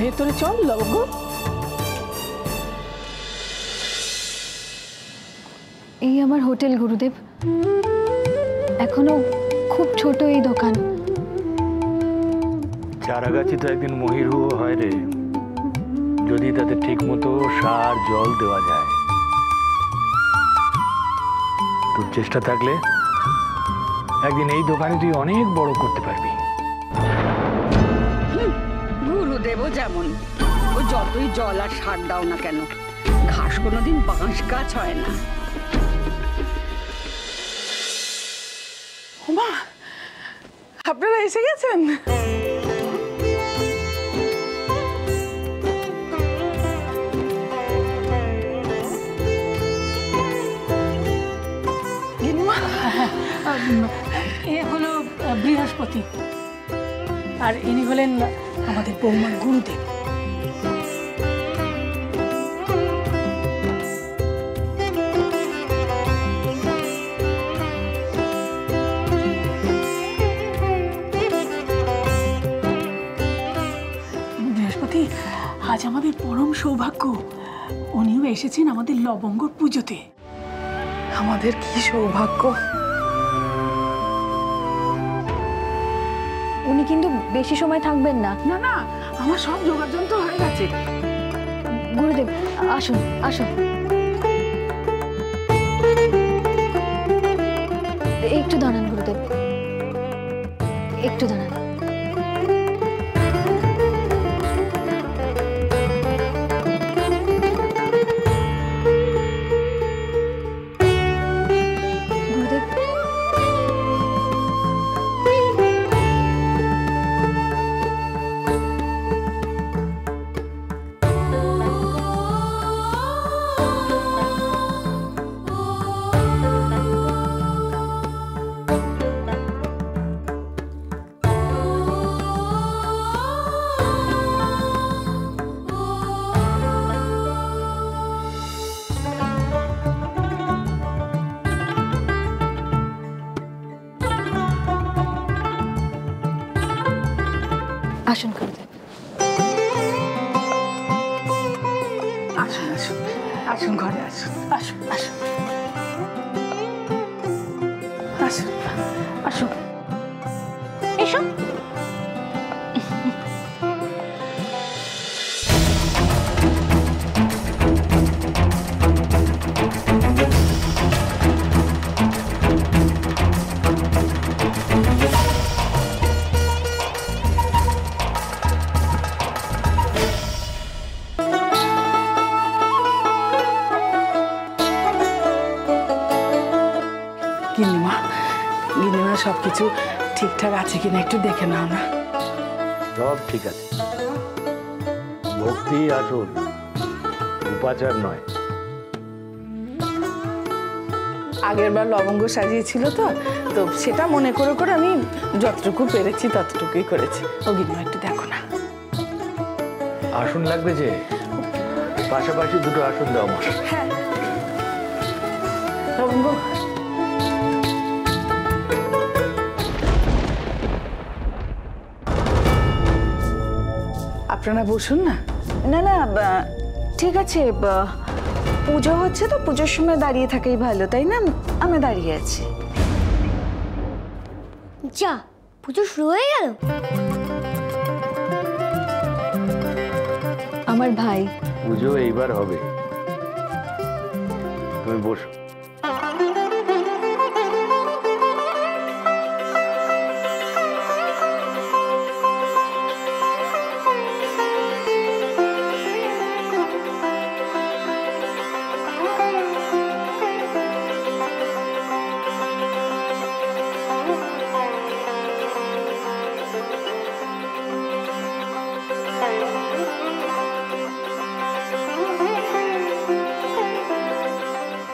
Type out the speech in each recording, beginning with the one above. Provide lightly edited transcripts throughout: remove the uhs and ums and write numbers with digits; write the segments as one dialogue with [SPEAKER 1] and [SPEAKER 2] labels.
[SPEAKER 1] ভেতরে চল লবঙ্গ।
[SPEAKER 2] এই আমার হোটেল গুরুদেব, এখনো খুব ছোট এই দোকান।
[SPEAKER 3] চারাগাছি তো একদিন মহিরুহ হয় রে, যদি তাতে ঠিক মতো সার জল দেওয়া যায়। তোর চেষ্টা থাকলে একদিন এই দোকানে তুই অনেক বড় করতে পারবি।
[SPEAKER 4] গুরুদেবও যেমন, ও যতই জল আর সার দাও না কেন, ঘাস কোনোদিন বাঁশ গাছ হয় না।
[SPEAKER 1] মা, আপনারা এসে গেছেন? এ হলো বৃহস্পতি, আর ইনি হলেন আমাদের বৌমার গুরুদেব। বৃহস্পতি, আজ আমাদের পরম সৌভাগ্য, উনিও এসেছেন আমাদের লবঙ্গর পুজোতে। আমাদের কি সৌভাগ্য।
[SPEAKER 2] উনি কিন্তু বেশি সময় থাকবেন না।
[SPEAKER 1] না না, আমার সব যোগাযন্ত্র হয়ে গেছে।
[SPEAKER 2] গুরুদেব আসুন আসুন, একটু দাঁড়ান গুরুদেব, একটু দাঁড়ান। গুরুদেব, আসুন গুরুদেব।
[SPEAKER 1] আসুন আসুন আসুন, ঘরে আসুন, আসুন আসুন আসুন আসুন,
[SPEAKER 2] এসো।
[SPEAKER 1] গিন্নিমা, গিন্নিমা সবকিছু ঠিকঠাক আছে কিনা একটু দেখে নাও না।
[SPEAKER 3] সব ঠিক আছে, ভক্তি আসল, উপাচার নয়।
[SPEAKER 1] আগের বার লবঙ্গ সাজিয়েছিল তো তো সেটা মনে করে করে আমি যতটুকু পেরেছি ততটুকুই করেছি। ও গিন্নিমা একটু দেখো না।
[SPEAKER 3] আসন লাগবে যে, পাশাপাশি দুটো আসন দাও আমার।
[SPEAKER 1] হ্যাঁ লবঙ্গ, আপনারা বসুন না।
[SPEAKER 5] না না, ঠিক আছে, পুজো হচ্ছে তো পুজোর সময় দাঁড়িয়ে থাকাই ভালো, তাই না? আমি দাঁড়িয়ে আছি।
[SPEAKER 6] যা, পুজো শুরু হয়ে গেল।
[SPEAKER 2] আমার ভাই।
[SPEAKER 3] পুজো এইবার হবে, তুমি বসো।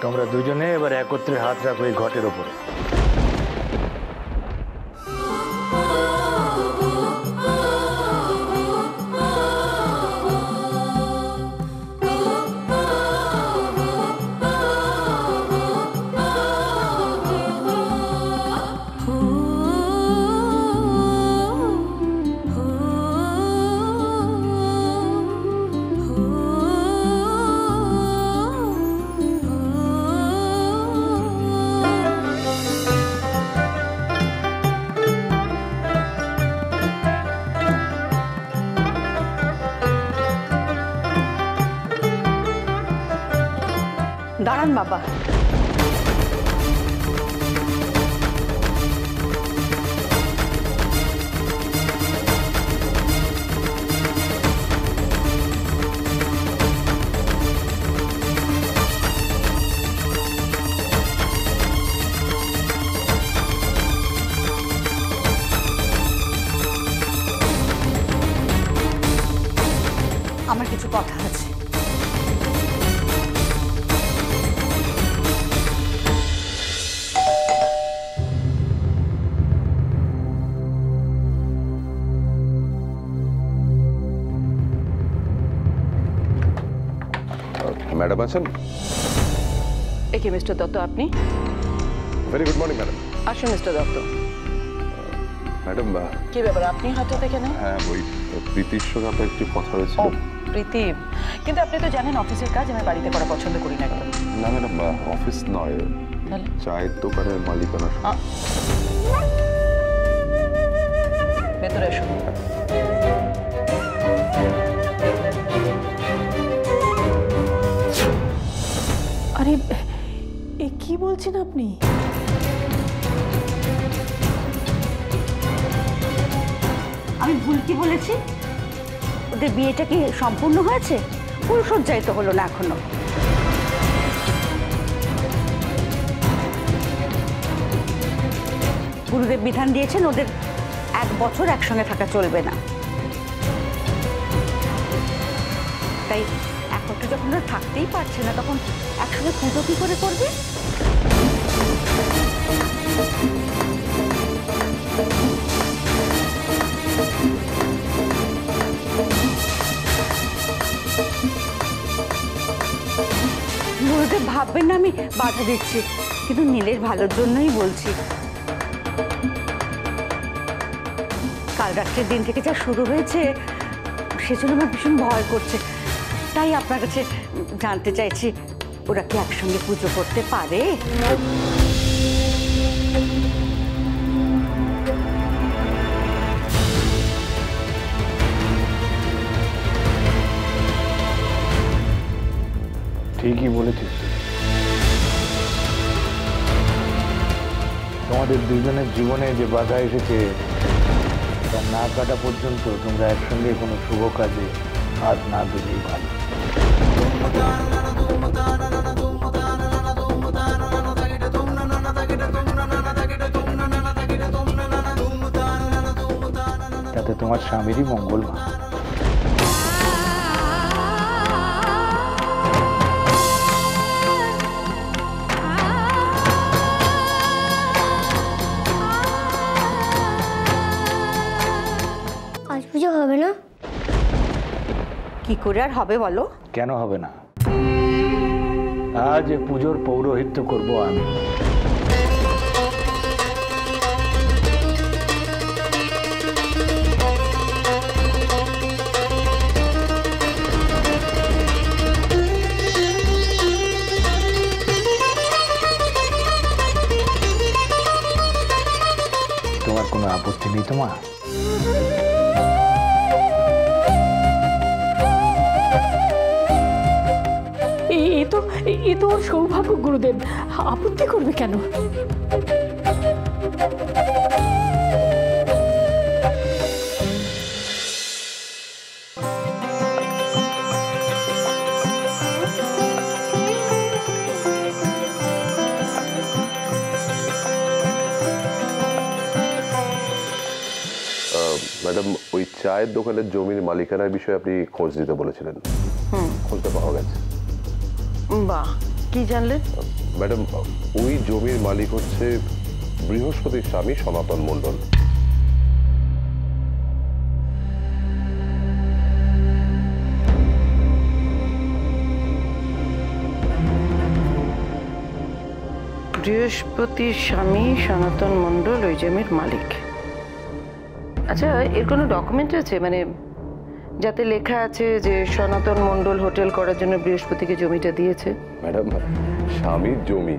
[SPEAKER 3] তোমরা দুজনে এবার একত্রে হাত রাখো এই ঘটের ওপরে।
[SPEAKER 4] দাঁড়ান বাবা। আমার কিছু কথা আছে।
[SPEAKER 7] ম্যাডাম আছেন?
[SPEAKER 8] একে মিস্টার দত্ত, আপনি?
[SPEAKER 7] Very good morning madam.
[SPEAKER 8] আসুন মিস্টার দত্ত।
[SPEAKER 7] ম্যাডাম
[SPEAKER 8] কি ব্যাপার, আপনি হঠাৎ এখানে?
[SPEAKER 7] হ্যাঁ, ওই প্রীতির সঙ্গে আপনার একটু কথা হয়েছিল।
[SPEAKER 8] ও প্রীতি, কিন্তু আপনি তো জানেন অফিসের কাজ আমি বাড়িতে করা পছন্দ করি না একদম।
[SPEAKER 7] না ম্যাডাম, অফিস নয়,
[SPEAKER 8] তাহলে
[SPEAKER 7] চায়ের দোকানের মালিকানা।
[SPEAKER 8] ভেতরে এসো।
[SPEAKER 1] আরে এ কি বলছেন আপনি?
[SPEAKER 4] আমি ভুল কি বলেছি? ওদের বিয়েটা কি সম্পূর্ণ হয়েছে? ফুলসজ্জাই তো হলো না এখনো। গুরুদেব বিধান দিয়েছেন ওদের 1 বছর একসঙ্গে থাকা চলবে না। তাই এখন তো যখন ওরা থাকতেই পারছে না, তখন একসঙ্গে পুজো কি করে করবে? গুরুদেব ভাববেন না আমি বাধা দিচ্ছি, কিন্তু নীলের ভালোর জন্যই বলছি। কাল রাত্রের দিন থেকে যা শুরু হয়েছে, সেজন্য আমার ভীষণ ভয় করছে। তাই আপনার কাছে জানতে চাইছি, ওরা কি একসঙ্গে পুজো করতে পারে?
[SPEAKER 3] ঠিকই বলেছিস তুই। তোমাদের দুজনের জীবনে যে বাধা এসেছে তা না কাটা পর্যন্ত তোমরা একসঙ্গে কোনো শুভ কাজে হাত না দিলেই ভালো। তাতে তোমার স্বামীরই মঙ্গল হয়।
[SPEAKER 6] আজ পুজো হবে না?
[SPEAKER 4] কি করে আর হবে বলো?
[SPEAKER 3] কেন হবে না? আজ পুজোর পৌরোহিত্য করব আমি। তোমার কোনো আপত্তি নেই তো মা?
[SPEAKER 1] এ তো ওর সৌভাগ্য গুরুদেব, আপত্তি করবে কেন?
[SPEAKER 7] ম্যাডাম, ওই চায়ের দোকানের জমির মালিকানার বিষয়ে আপনি খোঁজ দিতে বলেছিলেন। খোঁজটা পাওয়া গেছে।
[SPEAKER 8] বাহ, কি জানলেন?
[SPEAKER 7] ম্যাডাম, ওই জমির মালিক হচ্ছে বৃহস্পতির স্বামী সনাতন মণ্ডল।
[SPEAKER 8] বৃহস্পতির স্বামী সনাতন মণ্ডল ওই জমির মালিক। আচ্ছা, এর কোনো ডকুমেন্ট আছে, মানে যাতে লেখা আছে যে সনাতন মণ্ডল হোটেল করার জন্য বৃহস্পতিকে জমিটা দিয়েছে?
[SPEAKER 7] ম্যাডাম, স্বামীর জমি,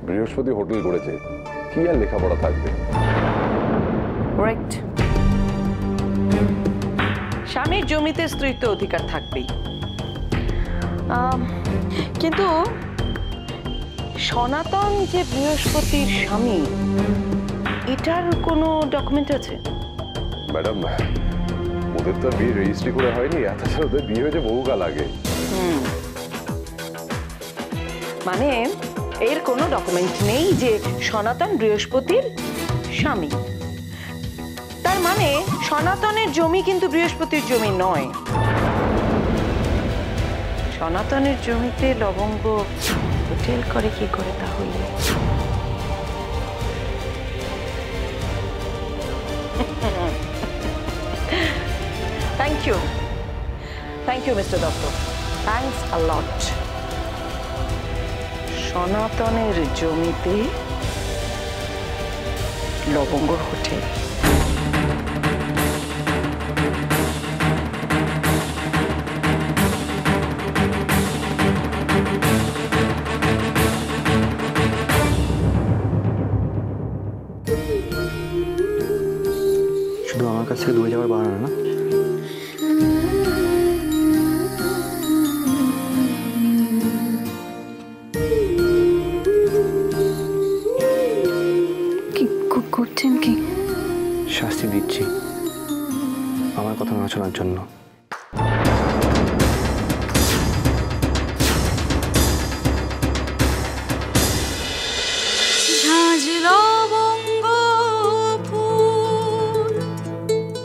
[SPEAKER 7] বৃহস্পতি হোটেল করেছে, কি আর লেখাপড়া থাকবে?
[SPEAKER 8] রাইট। স্বামীর জমিতে স্ত্রীত্ব অধিকার থাকবেই, কিন্তু সনাতন যে বৃহস্পতির স্বামী, এটার কোনো ডকুমেন্ট আছে?
[SPEAKER 7] ম্যাডাম, ওদের তো আর বিয়ে রেজিস্ট্রি করে হয়নি, এত ওদের বিয়ে হয়েছে বহুকাল আগে।
[SPEAKER 8] মানে এর কোনো ডকুমেন্ট নেই যে সনাতন বৃহস্পতির স্বামী। তার মানে সনাতনের জমি কিন্তু বৃহস্পতির জমি নয়। সনাতনের জমিতে লবঙ্গ হোটেল করে কি করে তাহলে? Thank you mister Dutta, thanks a lot. সনাতনের জমিতে লবঙ্গ হোটেল।
[SPEAKER 9] শুধু আমার কাছ থেকে দূরে যাওয়ার বাহানা না?
[SPEAKER 2] কি করছেন কি?
[SPEAKER 9] শাস্তি দিচ্ছি আমার কথা না শোনার জন্য।